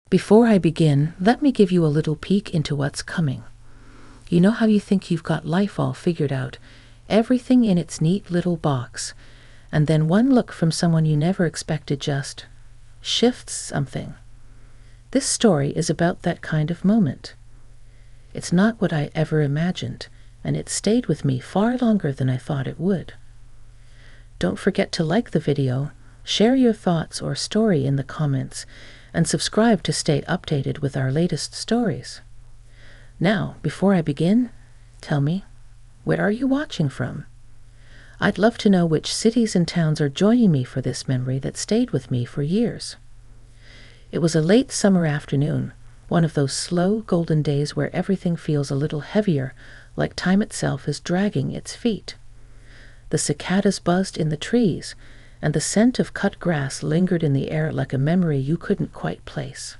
Before I begin, let me give you a little peek into what's coming. You know how you think you've got life all figured out, everything in its neat little box, and then one look from someone you never expected just shifts something. This story is about that kind of moment. It's not what I ever imagined, and it stayed with me far longer than I thought it would. Don't forget to like the video, share your thoughts or story in the comments, and subscribe to stay updated with our latest stories. Now, before I begin, tell me, where are you watching from? I'd love to know which cities and towns are joining me for this memory that stayed with me for years. It was a late summer afternoon, one of those slow, golden days where everything feels a little heavier, like time itself is dragging its feet. The cicadas buzzed in the trees, and the scent of cut grass lingered in the air like a memory you couldn't quite place.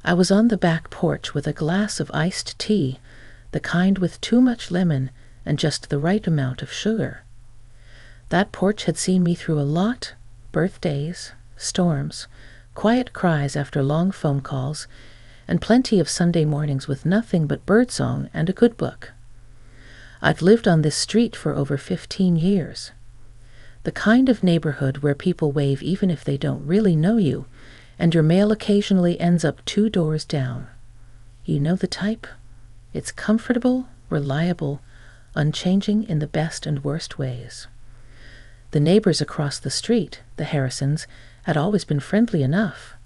I was on the back porch with a glass of iced tea, the kind with too much lemon and just the right amount of sugar. That porch had seen me through a lot: birthdays, storms, quiet cries after long phone calls, and plenty of Sunday mornings with nothing but birdsong and a good book. I've lived on this street for over 15 years. The kind of neighborhood where people wave even if they don't really know you, and your mail occasionally ends up 2 doors down. You know the type? It's comfortable, reliable, unchanging in the best and worst ways. The neighbors across the street, the Harrisons, had always been friendly enough.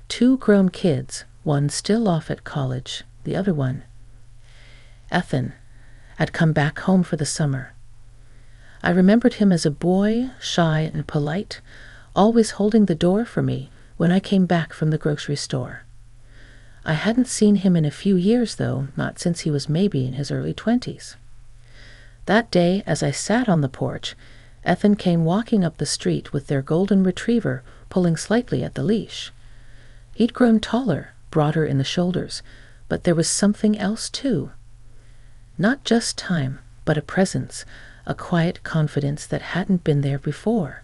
2 grown kids, one still off at college, the other one, Ethan, had come back home for the summer. I remembered him as a boy, shy and polite, always holding the door for me when I came back from the grocery store. I hadn't seen him in a few years, though, not since he was maybe in his early 20s. That day, as I sat on the porch, Ethan came walking up the street with their golden retriever pulling slightly at the leash. He'd grown taller, broader in the shoulders, but there was something else too. Not just time, but a presence, a quiet confidence that hadn't been there before.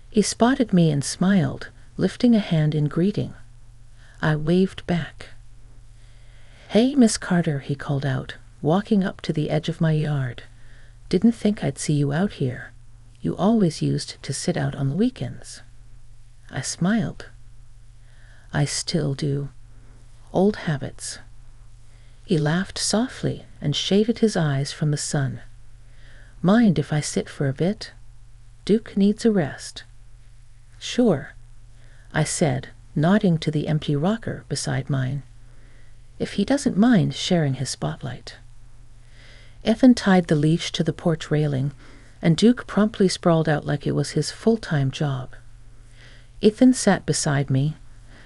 He spotted me and smiled, lifting a hand in greeting. I waved back. "Hey, Miss Carter," he called out, walking up to the edge of my yard. "Didn't think I'd see you out here. You always used to sit out on the weekends." I smiled. "I still do. Old habits." He laughed softly and shaded his eyes from the sun. "Mind if I sit for a bit? Duke needs a rest." "Sure," I said, nodding to the empty rocker beside mine, if he doesn't mind sharing his spotlight. Ethan tied the leash to the porch railing, and Duke promptly sprawled out like it was his full-time job. Ethan sat beside me,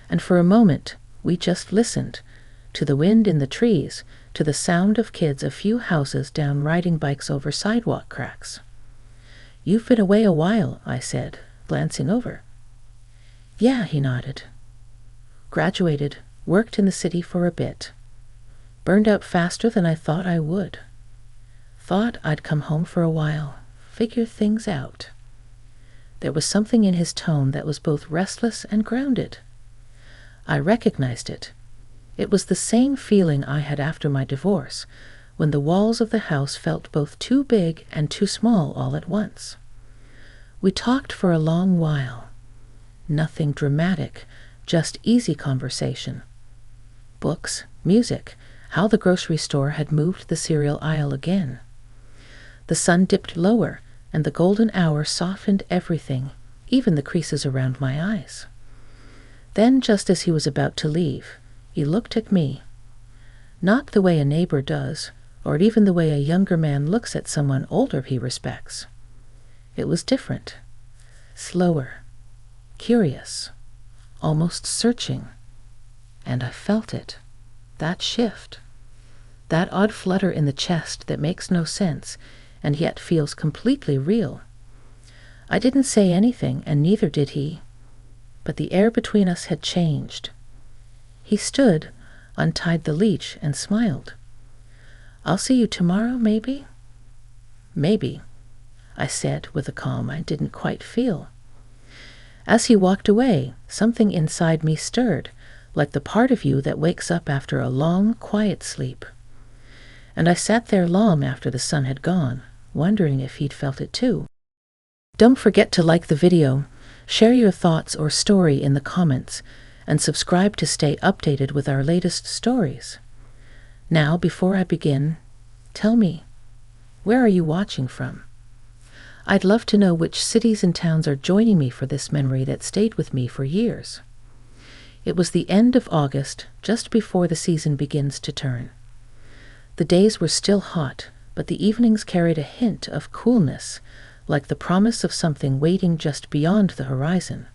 and for a moment we just listened, to the wind in the trees, to the sound of kids a few houses down riding bikes over sidewalk cracks. "You've been away a while," I said, glancing over. "Yeah," he nodded. "Graduated, worked in the city for a bit. Burned out faster than I thought I would. Thought I'd come home for a while, figure things out." There was something in his tone that was both restless and grounded. I recognized it. It was the same feeling I had after my divorce, when the walls of the house felt both too big and too small all at once. We talked for a long while. Nothing dramatic, just easy conversation. Books, music, how the grocery store had moved the cereal aisle again. The sun dipped lower, and the golden hour softened everything, even the creases around my eyes. Then, just as he was about to leave, he looked at me. Not the way a neighbor does, or even the way a younger man looks at someone older he respects. It was different. Slower. Curious. Almost searching. And I felt it. That shift. That odd flutter in the chest that makes no sense, and yet feels completely real. I didn't say anything, and neither did he. But the air between us had changed. He stood, untied the leash, and smiled. "I'll see you tomorrow, maybe?" "Maybe," I said with a calm I didn't quite feel. As he walked away, something inside me stirred, like the part of you that wakes up after a long, quiet sleep. And I sat there long after the sun had gone, wondering if he'd felt it too. Don't forget to like the video, share your thoughts or story in the comments, and subscribe to stay updated with our latest stories. Now, before I begin, tell me, where are you watching from? I'd love to know which cities and towns are joining me for this memory that stayed with me for years. It was the end of August, just before the season begins to turn. The days were still hot, but the evenings carried a hint of coolness, like the promise of something waiting just beyond the horizon.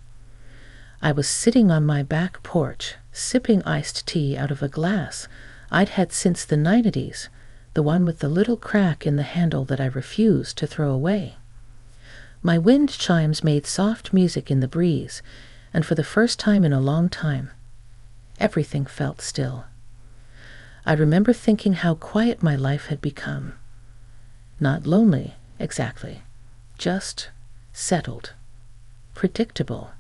I was sitting on my back porch, sipping iced tea out of a glass I'd had since the 90s, the one with the little crack in the handle that I refused to throw away. My wind chimes made soft music in the breeze, and for the first time in a long time, everything felt still. I remember thinking how quiet my life had become. Not lonely, exactly, just settled, predictable.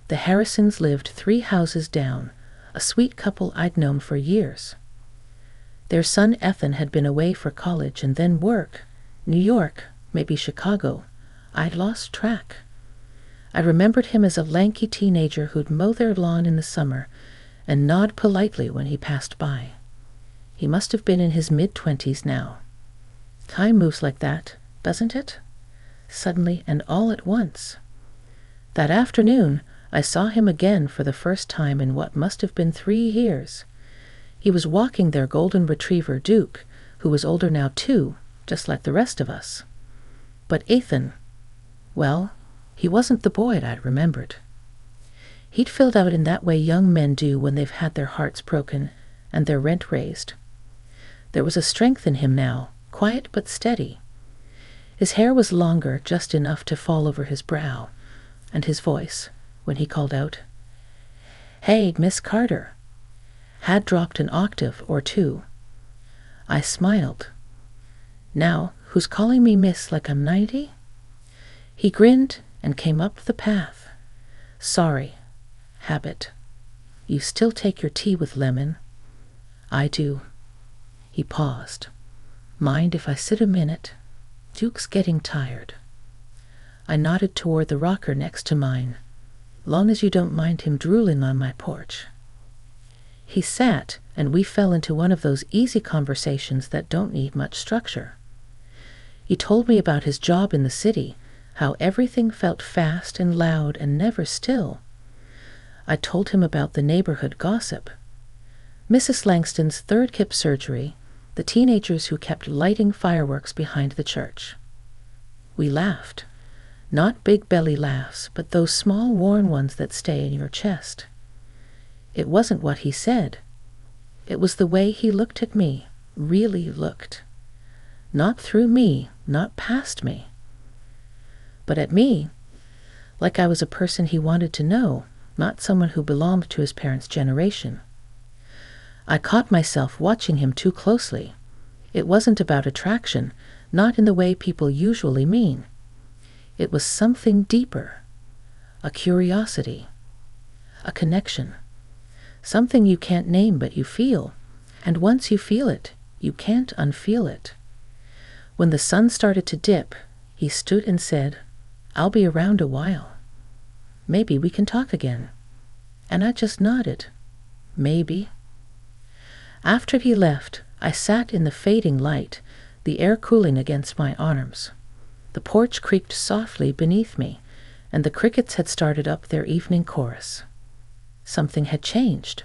The Harrisons lived 3 houses down, a sweet couple I'd known for years. Their son Ethan had been away for college and then work, New York, maybe Chicago. I'd lost track. I remembered him as a lanky teenager who'd mow their lawn in the summer and nod politely when he passed by. He must have been in his mid-20s now. Time moves like that, doesn't it? Suddenly and all at once. That afternoon, I saw him again for the first time in what must have been 3 years. He was walking their golden retriever, Duke, who was older now too, just like the rest of us. But Ethan, well, he wasn't the boy I'd remembered. He'd filled out in that way young men do when they've had their hearts broken and their rent raised. There was a strength in him now, quiet but steady. His hair was longer, just enough to fall over his brow, and his voice, when he called out, "Hey, Miss Carter," had dropped an octave or 2. I smiled. Now, who's calling me miss like I'm 90? He grinned and came up the path. "Sorry. Habit. You still take your tea with lemon?" "I do." He paused. "Mind if I sit a minute? Duke's getting tired." I nodded toward the rocker next to mine. "Long as you don't mind him drooling on my porch." He sat, and we fell into one of those easy conversations that don't need much structure. He told me about his job in the city, how everything felt fast and loud and never still. I told him about the neighborhood gossip. Mrs. Langston's 3rd hip surgery, the teenagers who kept lighting fireworks behind the church. We laughed. Not big belly laughs, but those small worn ones that stay in your chest. It wasn't what he said. It was the way he looked at me, really looked. Not through me, not past me, but at me, like I was a person he wanted to know, not someone who belonged to his parents' generation. I caught myself watching him too closely. It wasn't about attraction, not in the way people usually mean. It was something deeper, a curiosity, a connection, something you can't name but you feel, and once you feel it, you can't unfeel it. When the sun started to dip, he stood and said, "I'll be around a while. Maybe we can talk again." And I just nodded. Maybe. After he left, I sat in the fading light, the air cooling against my arms. The porch creaked softly beneath me, and the crickets had started up their evening chorus. Something had changed.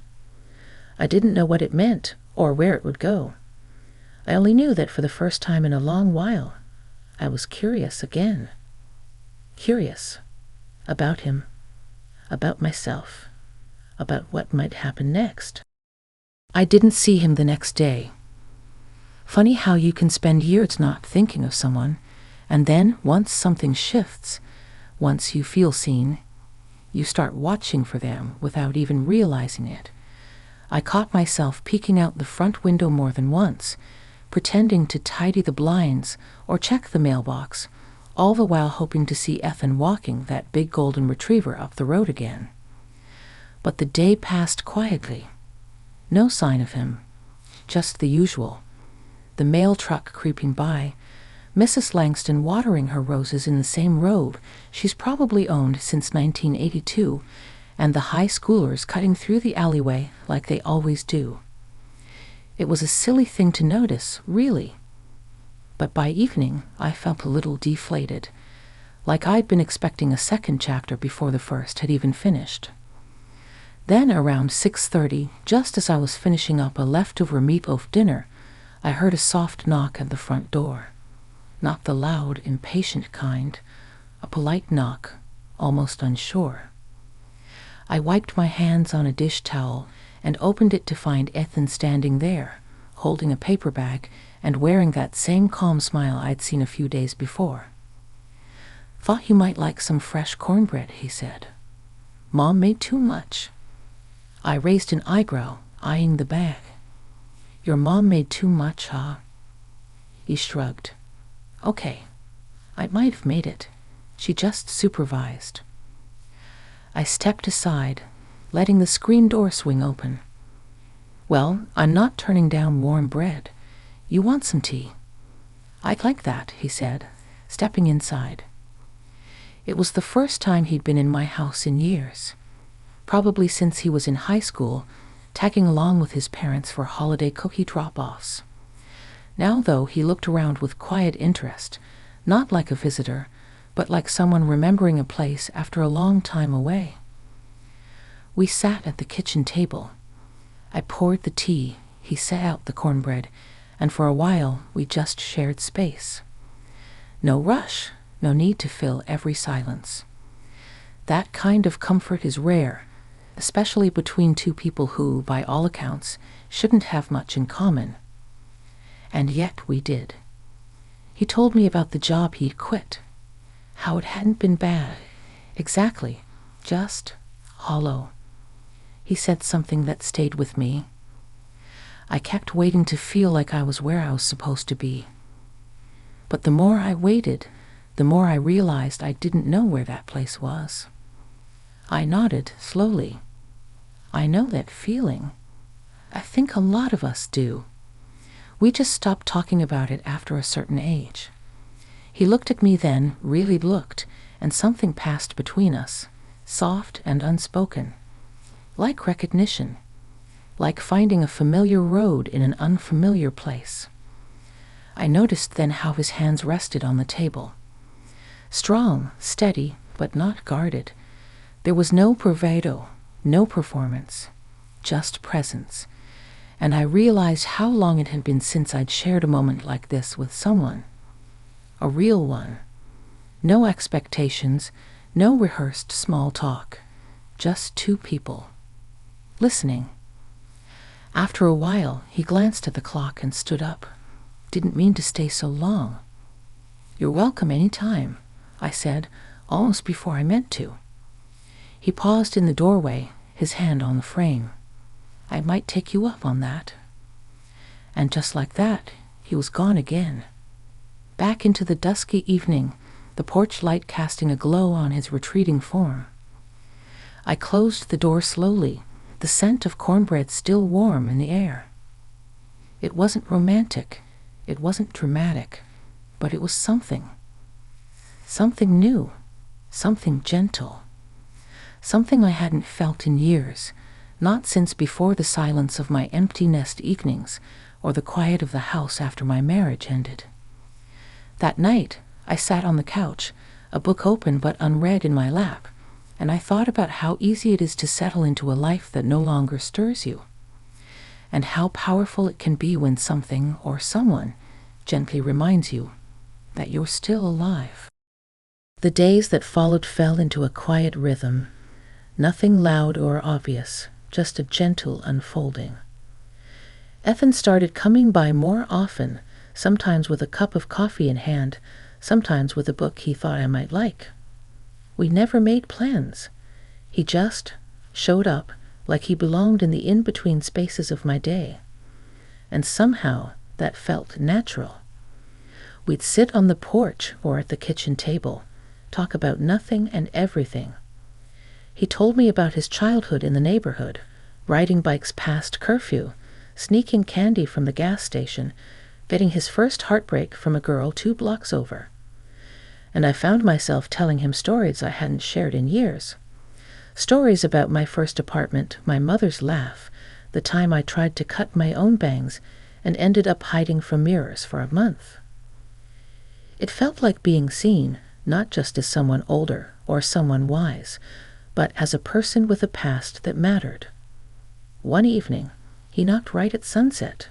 I didn't know what it meant or where it would go. I only knew that for the first time in a long while, I was curious again. Curious about him, about myself, about what might happen next. I didn't see him the next day. Funny how you can spend years not thinking of someone, and then once something shifts, once you feel seen, you start watching for them without even realizing it. I caught myself peeking out the front window more than once, pretending to tidy the blinds or check the mailbox, all the while hoping to see Ethan walking that big golden retriever up the road again. But the day passed quietly. No sign of him. Just the usual. The mail truck creeping by, Mrs. Langston watering her roses in the same road she's probably owned since 1982, and the high schoolers cutting through the alleyway like they always do. It was a silly thing to notice, really. But by evening, I felt a little deflated, like I'd been expecting a second chapter before the first had even finished. Then around 6:30, just as I was finishing up a leftover meatloaf dinner, I heard a soft knock at the front door. Not the loud, impatient kind, a polite knock, almost unsure. I wiped my hands on a dish towel and opened it to find Ethan standing there, holding a paper bag and wearing that same calm smile I'd seen a few days before. "Thought you might like some fresh cornbread," he said. "Mom made too much." I raised an eyebrow, eyeing the bag. "Your mom made too much, huh?" He shrugged. "Okay, I might have made it. She just supervised." I stepped aside, letting the screen door swing open. "Well, I'm not turning down warm bread. You want some tea?" "I'd like that," he said, stepping inside. It was the first time he'd been in my house in years, probably since he was in high school, tagging along with his parents for holiday cookie drop-offs. Now, though, he looked around with quiet interest, not like a visitor, but like someone remembering a place after a long time away. We sat at the kitchen table. I poured the tea, he set out the cornbread, and for a while we just shared space. No rush, no need to fill every silence. That kind of comfort is rare, especially between two people who, by all accounts, shouldn't have much in common. And yet we did. He told me about the job he'd quit, how it hadn't been bad, exactly, just hollow. He said something that stayed with me. I kept waiting to feel like I was where I was supposed to be. But the more I waited, the more I realized I didn't know where that place was. I nodded slowly. I know that feeling. I think a lot of us do. We just stopped talking about it after a certain age. He looked at me then, really looked, and something passed between us, soft and unspoken. Like recognition. Like finding a familiar road in an unfamiliar place. I noticed then how his hands rested on the table. Strong, steady, but not guarded. There was no bravado, no performance, just presence. And I realized how long it had been since I'd shared a moment like this with someone. A real one. No expectations, no rehearsed small talk. Just two people. Listening. After a while, he glanced at the clock and stood up. Didn't mean to stay so long. "You're welcome any time," I said, almost before I meant to. He paused in the doorway, his hand on the frame. "I might take you up on that." And just like that, he was gone again. Back into the dusky evening, the porch light casting a glow on his retreating form. I closed the door slowly, the scent of cornbread still warm in the air. It wasn't romantic, it wasn't dramatic, but it was something. Something new, something gentle. Something I hadn't felt in years, not since before the silence of my empty nest evenings or the quiet of the house after my marriage ended. That night, I sat on the couch, a book open but unread in my lap, and I thought about how easy it is to settle into a life that no longer stirs you, and how powerful it can be when something or someone gently reminds you that you're still alive. The days that followed fell into a quiet rhythm, nothing loud or obvious, just a gentle unfolding. Ethan started coming by more often, sometimes with a cup of coffee in hand, sometimes with a book he thought I might like. We never made plans. He just showed up like he belonged in the in-between spaces of my day. And somehow that felt natural. We'd sit on the porch or at the kitchen table, talk about nothing and everything. He told me about his childhood in the neighborhood, riding bikes past curfew, sneaking candy from the gas station, getting his first heartbreak from a girl 2 blocks over. And I found myself telling him stories I hadn't shared in years. Stories about my first apartment, my mother's laugh, the time I tried to cut my own bangs and ended up hiding from mirrors for a month. It felt like being seen, not just as someone older or someone wise, but as a person with a past that mattered. One evening, he knocked right at sunset.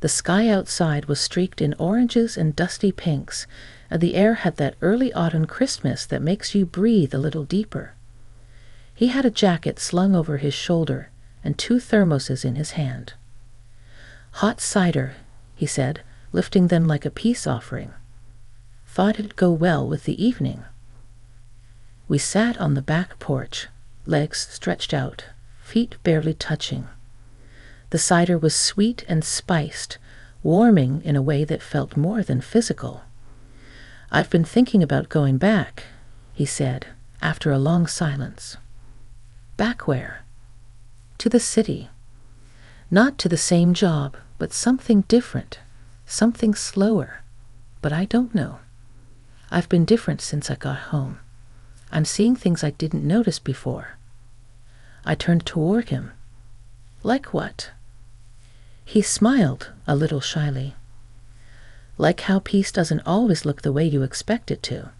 The sky outside was streaked in oranges and dusty pinks, and the air had that early autumn crispness that makes you breathe a little deeper. He had a jacket slung over his shoulder and 2 thermoses in his hand. "Hot cider," he said, lifting them like a peace offering. "Thought it'd go well with the evening." We sat on the back porch, legs stretched out, feet barely touching. The cider was sweet and spiced, warming in a way that felt more than physical. "I've been thinking about going back," he said, after a long silence. "Back where?" "To the city. Not to the same job, but something different, something slower. But I don't know. I've been different since I got home. I'm seeing things I didn't notice before." I turned toward him. "Like what?" He smiled a little shyly. "Like how peace doesn't always look the way you expect it to,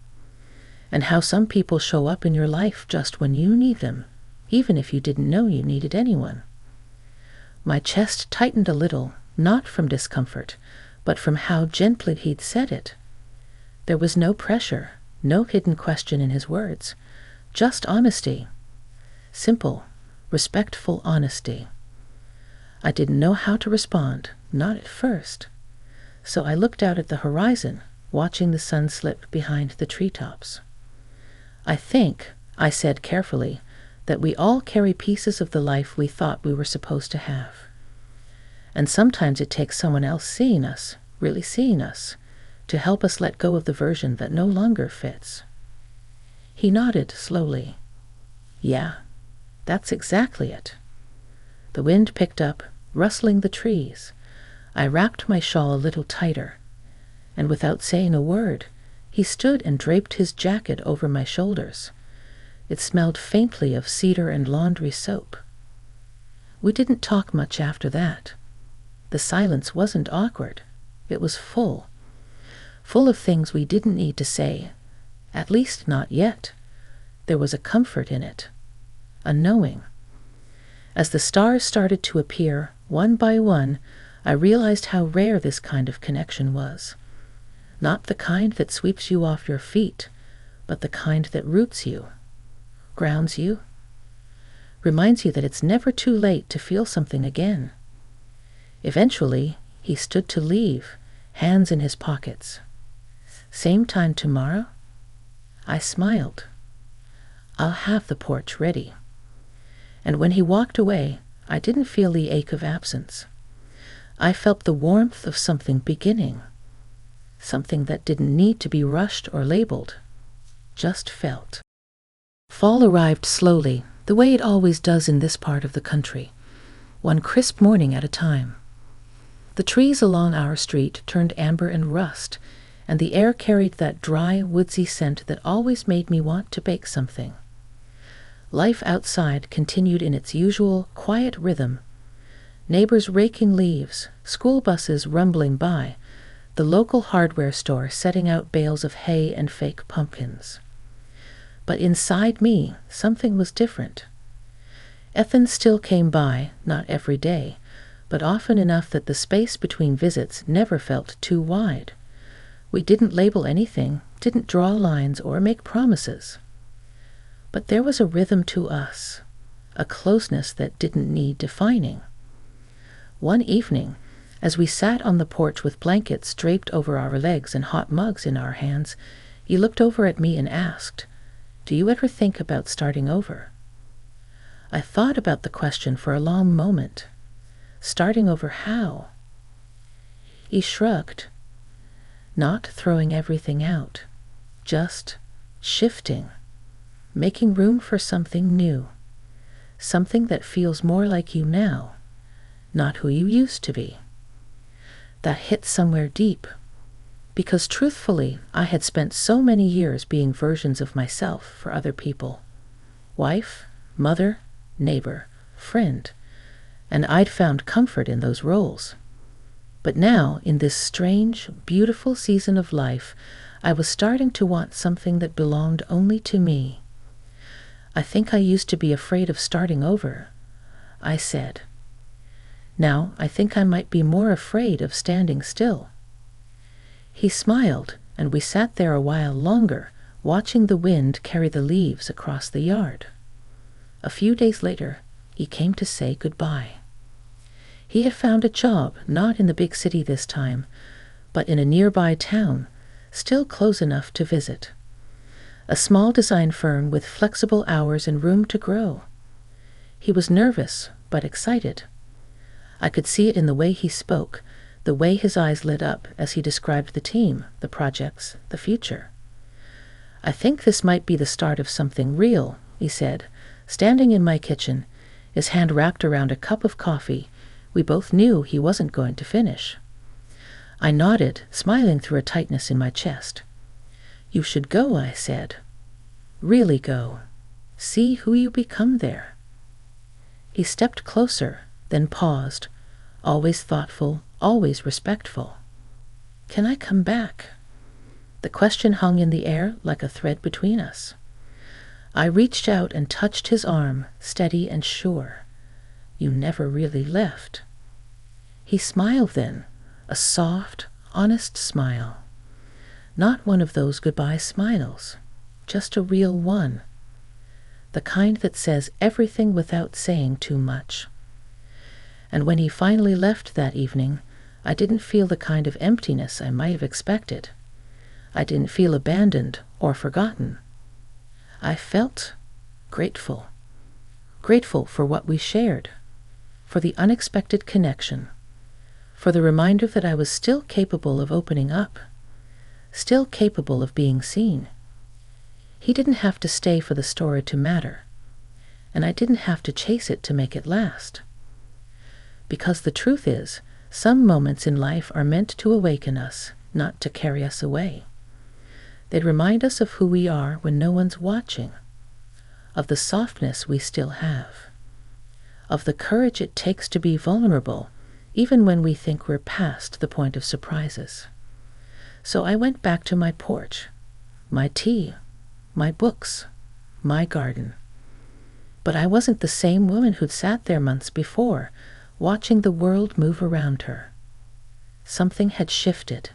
and how some people show up in your life just when you need them, even if you didn't know you needed anyone." My chest tightened a little, not from discomfort, but from how gently he'd said it. There was no pressure, no hidden question in his words, just honesty. Simple, respectful honesty. I didn't know how to respond, not at first. So I looked out at the horizon, watching the sun slip behind the treetops. "I think," I said carefully, "that we all carry pieces of the life we thought we were supposed to have. And sometimes it takes someone else seeing us, really seeing us, to help us let go of the version that no longer fits." He nodded slowly. "Yeah, that's exactly it." The wind picked up, rustling the trees. I wrapped my shawl a little tighter, and without saying a word, he stood and draped his jacket over my shoulders. It smelled faintly of cedar and laundry soap. We didn't talk much after that. The silence wasn't awkward. It was full. Full of things we didn't need to say, at least not yet. There was a comfort in it, a knowing. As the stars started to appear, one by one, I realized how rare this kind of connection was. Not the kind that sweeps you off your feet, but the kind that roots you, grounds you, reminds you that it's never too late to feel something again. Eventually, he stood to leave, hands in his pockets. "Same time tomorrow?" I smiled. "I'll have the porch ready." And when he walked away, I didn't feel the ache of absence. I felt the warmth of something beginning, something that didn't need to be rushed or labeled, just felt. Fall arrived slowly, the way it always does in this part of the country, one crisp morning at a time. The trees along our street turned amber and rust, and the air carried that dry, woodsy scent that always made me want to bake something. Life outside continued in its usual, quiet rhythm. Neighbors raking leaves, school buses rumbling by, the local hardware store setting out bales of hay and fake pumpkins. But inside me, something was different. Ethan still came by, not every day, but often enough that the space between visits never felt too wide. We didn't label anything, didn't draw lines or make promises. But there was a rhythm to us, a closeness that didn't need defining. One evening, as we sat on the porch with blankets draped over our legs and hot mugs in our hands, he looked over at me and asked, "Do you ever think about starting over?" I thought about the question for a long moment. Starting over how? He shrugged. Not throwing everything out, just shifting. making room for something new, something that feels more like you now, not who you used to be. That hit somewhere deep, because truthfully, I had spent so many years being versions of myself for other people. Wife, mother, neighbor, friend, and I'd found comfort in those roles. But now, in this strange, beautiful season of life, I was starting to want something that belonged only to me. I think I used to be afraid of starting over, I said. Now, I think I might be more afraid of standing still. He smiled, and we sat there a while longer, watching the wind carry the leaves across the yard. A few days later, he came to say goodbye. He had found a job, not in the big city this time, but in a nearby town, still close enough to visit. A small design firm with flexible hours and room to grow. He was nervous, but excited. I could see it in the way he spoke, the way his eyes lit up as he described the team, the projects, the future. I think this might be the start of something real, he said, standing in my kitchen, his hand wrapped around a cup of coffee. We both knew he wasn't going to finish. I nodded, smiling through a tightness in my chest. You should go, I said. Really go. See who you become there. He stepped closer, then paused, always thoughtful, always respectful. Can I come back? The question hung in the air like a thread between us. I reached out and touched his arm, steady and sure. You never really left. He smiled then, a soft, honest smile. Not one of those goodbye smiles, just a real one. The kind that says everything without saying too much. And when he finally left that evening, I didn't feel the kind of emptiness I might have expected. I didn't feel abandoned or forgotten. I felt grateful. Grateful for what we shared, for the unexpected connection, for the reminder that I was still capable of opening up, still capable of being seen. He didn't have to stay for the story to matter, and I didn't have to chase it to make it last. Because the truth is, some moments in life are meant to awaken us, not to carry us away. They remind us of who we are when no one's watching, of the softness we still have, of the courage it takes to be vulnerable, even when we think we're past the point of surprises. So I went back to my porch, my tea, my books, my garden. But I wasn't the same woman who'd sat there months before, watching the world move around her. Something had shifted.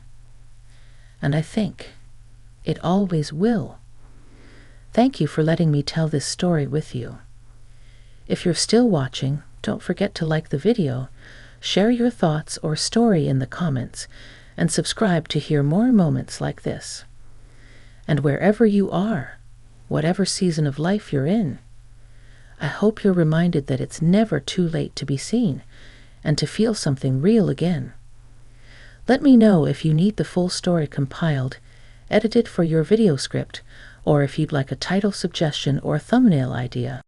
And I think it always will. Thank you for letting me tell this story with you. If you're still watching, don't forget to like the video, share your thoughts or story in the comments, and subscribe to hear more moments like this. And wherever you are, whatever season of life you're in, I hope you're reminded that it's never too late to be seen and to feel something real again. Let me know if you need the full story compiled, edited for your video script, or if you'd like a title suggestion or thumbnail idea.